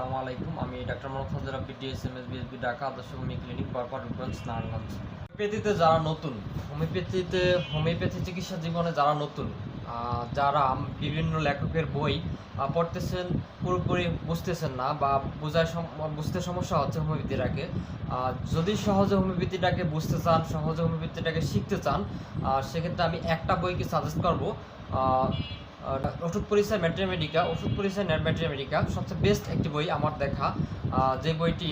আসসালামু আলাইকুম। আমি ডাক্তার মোহাম্মদ ফাজল রাব্বি, ডিএসএমএস বিএসবি ঢাকা আদর্শ হোমিও ক্লিনিক, বরপাটগঞ্জ, নারায়ণগঞ্জ। হোমিওপ্যাথিতে যারা নতুন, হোমিওপ্যাথি চিকিৎসা জীবনে যারা নতুন, যারা বিভিন্ন লেখকের বই পড়তেছেন, পুরোপুরি বুঝতেছেন না বা বুঝতে সমস্যা হচ্ছে হোমিওপ্যাথিটাকে, যদি সহজে হোমিওপ্যাথিটাকে বুঝতে চান, সহজে হোমিওপ্যাথিটাকে শিখতে চান, সেক্ষেত্রে আমি একটা বইকে সাজেস্ট করবো। ওষুধ পরিচয় ম্যাট্রিমেডিকা সবচেয়ে বেস্ট একটি বই আমার দেখা, যে বইটি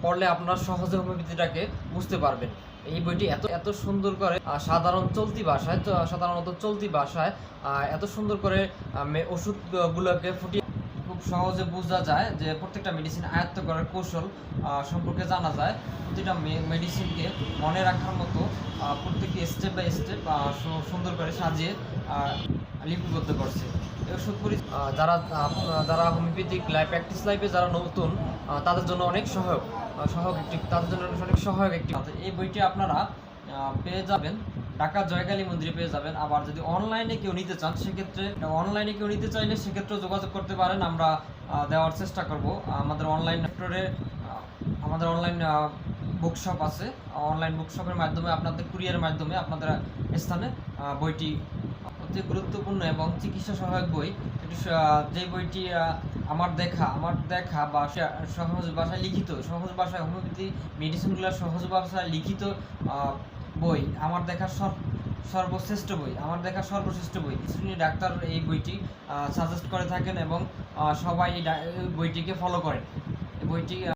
পড়লে আপনারা সহজে হোমিওপ্যাথিটাকে বুঝতে পারবেন। এই বইটি এত সুন্দর করে সাধারণত চলতি ভাষায় এত সুন্দর করে ওষুধগুলোকে ফুটিয়ে খুব সহজে বোঝা যায় যে প্রত্যেকটা মেডিসিন আয়ত্ত করার কৌশল সম্পর্কে জানা যায়। প্রতিটা মেডিসিনকে মনে রাখার মতো প্রত্যেকটি স্টেপ বাই স্টেপ সুন্দর করে সাজিয়ে লিপিবদ্ধ করছে। ওষুধ যারা হোমিওপ্যাথিক প্র্যাকটিস লাইফে যারা নতুন, তাদের জন্য অনেক সহায়ক একটি এই বইটি আপনারা পেয়ে যাবেন ঢাকা জয়কালী মন্দিরে পেয়ে যাবেন। আবার যদি অনলাইনে কেউ নিতে চান, সেক্ষেত্রে যোগাযোগ করতে পারেন, আমরা দেওয়ার চেষ্টা করব। আমাদের অনলাইন বুকশপ আছে, অনলাইন বুকশপের মাধ্যমে আপনাদের কুরিয়ারের মাধ্যমে আপনাদের স্থানে বইটি অতি গুরুত্বপূর্ণ এবং চিকিৎসা সহায়ক বই। যে বইটি আমার দেখা বা সহজ ভাষায় হোমিওপ্যাথি মেডিসিনগুলোর সহজ ভাষায় লিখিত বই, আমার দেখা সর্বশ্রেষ্ঠ বই। ডাক্তার এই বইটি সাজেস্ট করে থাকেন এবং সবাই এই বইটিকে ফলো করেন। এই বইটি